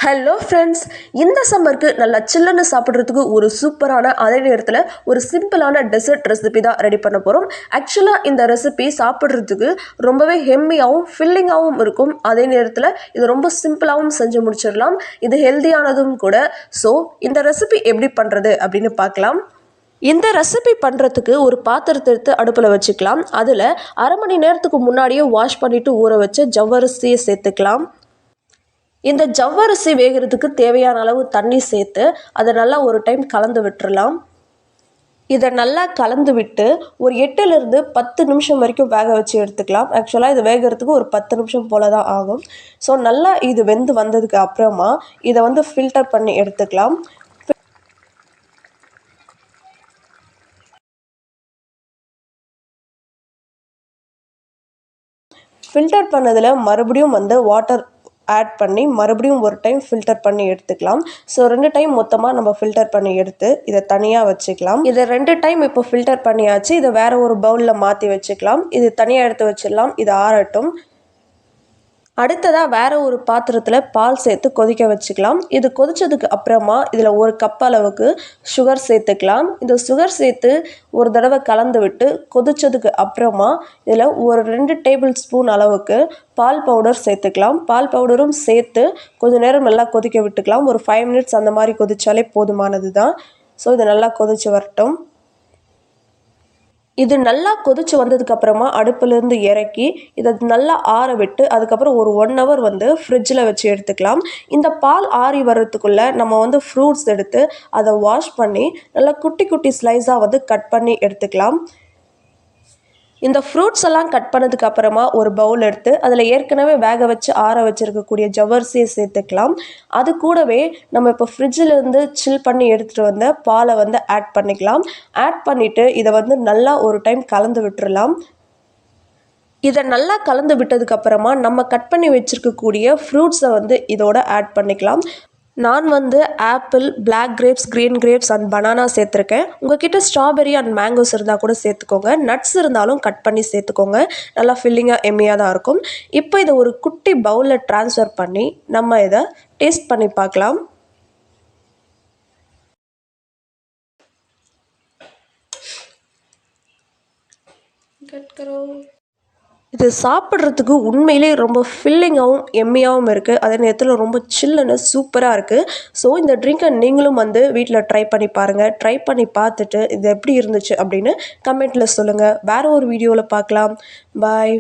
Hello friends, இந்த சம்மருக்கு நல்லா சில்லுன்னு சாப்பிட்றதுக்கு ஒரு சூப்பரான அதே நேரத்தில் ஒரு சிம்பிளான டெசர்ட் ரெசிபி தான் ரெடி பண்ண போகிறோம். ஆக்சுவலாக இந்த ரெசிபி சாப்பிட்றதுக்கு ரொம்பவே ஹெம்மியாகவும் ஃபில்லிங்காகவும் இருக்கும். அதே நேரத்தில் இது ரொம்ப சிம்பிளாகவும் செஞ்சு முடிச்சிடலாம். இது ஹெல்தியானதும் கூட. ஸோ இந்த ரெசிபி எப்படி பண்ணுறது அப்படின்னு பார்க்கலாம். இந்த ரெசிபி பண்ணுறதுக்கு ஒரு பாத்திரத்தை எடுத்து அடுப்பில் வச்சுக்கலாம். அதில் அரை மணி நேரத்துக்கு முன்னாடியே வாஷ் பண்ணிவிட்டு ஊற வச்ச ஜவ்வரிசியை சேர்த்துக்கலாம். இந்த ஜவ்வரிசி வேகிறதுக்கு தேவையான அளவு தண்ணி சேர்த்து அதை நல்லா ஒரு டைம் கலந்து விட்டுறலாம். இதை நல்லா கலந்து விட்டு ஒரு 8லிருந்து 10 நிமிஷம் வரைக்கும் வேக வச்சு எடுத்துக்கலாம். ஆக்சுவலாக இது வேகிறதுக்கு ஒரு 10 நிமிஷம் போல தான் ஆகும். ஸோ நல்லா இது வெந்து வந்ததுக்கு அப்புறமா இதை ஃபில்டர் பண்ணி எடுத்துக்கலாம். ஃபில்டர் பண்ணதில் மறுபடியும் வாட்டர் ஆட் பண்ணி மறுபடியும் ஒரு டைம் ஃபில்டர் பண்ணி எடுத்துக்கலாம். ஸோ 2 டைம் மொத்தமாக நம்ம ஃபில்டர் பண்ணி எடுத்து இதை தனியாக வச்சுக்கலாம். இதை 2 டைம் இப்போ ஃபில்டர் பண்ணியாச்சு. இதை வேறு ஒரு பவுலில் மாற்றி வச்சுக்கலாம். இது தனியாக எடுத்து வச்சிடலாம். இது ஆறட்டும். அடுத்ததாக வேறு ஒரு பாத்திரத்தில் பால் சேர்த்து கொதிக்க வச்சுக்கலாம். இது கொதித்ததுக்கு அப்புறமா இதில் 1 கப் அளவுக்கு சுகர் சேர்த்துக்கலாம். இந்த சுகர் சேர்த்து ஒரு தடவை கலந்து விட்டு கொதித்ததுக்கு அப்புறமா இதில் ஒரு 2 டேபிள் ஸ்பூன் அளவுக்கு பால் பவுடர் சேர்த்துக்கலாம். பால் பவுடரும் சேர்த்து கொஞ்சம் நேரம் நல்லா கொதிக்க விட்டுக்கலாம். ஒரு 5 மினிட்ஸ் அந்த மாதிரி கொதித்தாலே போதுமானது தான். ஸோ இது நல்லா கொதித்து வரட்டும். இது நல்லா கொதித்து வந்ததுக்கப்புறமா அடுப்பிலேருந்து இறக்கி இதை நல்லா ஆற விட்டு அதுக்கப்புறம் ஒரு 1 ஹவர் ஃப்ரிட்ஜில் வச்சு எடுத்துக்கலாம். இந்த பால் ஆறி வர்றதுக்குள்ளே நம்ம ஃப்ரூட்ஸ் எடுத்து அதை வாஷ் பண்ணி நல்லா குட்டி குட்டி ஸ்லைஸாக கட் பண்ணி எடுத்துக்கலாம். இந்த ஃப்ரூட்ஸ் எல்லாம் கட் பண்ணதுக்கு அப்புறமா ஒரு பவுல் எடுத்து அதில் ஏற்கனவே வேக வச்சு ஆற வச்சுருக்கக்கூடிய ஜவ்வரிசியை சேர்த்துக்கலாம். அது கூடவே நம்ம இப்போ ஃப்ரிட்ஜிலேருந்து சில் பண்ணி எடுத்துகிட்டு வந்த பாலை ஆட் பண்ணிக்கலாம். ஆட் பண்ணிவிட்டு இதை நல்லா ஒரு டைம் கலந்து விட்டுறலாம். இதை நல்லா கலந்து விட்டதுக்கப்புறமா நம்ம கட் பண்ணி வச்சுருக்கக்கூடிய ஃப்ரூட்ஸை இதோட ஆட் பண்ணிக்கலாம். நான் apple, black grapes, green grapes and banana சேர்த்துருக்கேன். உங்கள்கிட்ட ஸ்ட்ராபெரி அண்ட் மேங்கோஸ் இருந்தால் கூட சேர்த்துக்கோங்க. நட்ஸ் இருந்தாலும் கட் பண்ணி சேர்த்துக்கோங்க. நல்லா ஃபில்லிங்காக எம்மியாக தான் இருக்கும். இப்போ இதை ஒரு குட்டி பவுலில் ட்ரான்ஸ்ஃபர் பண்ணி நம்ம இதை டேஸ்ட் பண்ணி பார்க்கலாம். இது சாப்பிட்றதுக்கு உண்மையிலே ரொம்ப ஃபில்லிங்காகவும் எம்மியாகவும் இருக்குது. அதே நேரத்தில் ரொம்ப சில்லுன்னு சூப்பராக இருக்குது. ஸோ இந்த ட்ரிங்கை நீங்களும் வீட்டில் ட்ரை பண்ணி பாருங்கள். ட்ரை பண்ணி பார்த்துட்டு இது எப்படி இருந்துச்சு அப்படின்னு கமெண்ட்டில் சொல்லுங்கள். வேறு ஒரு வீடியோவில் பார்க்கலாம். பாய்.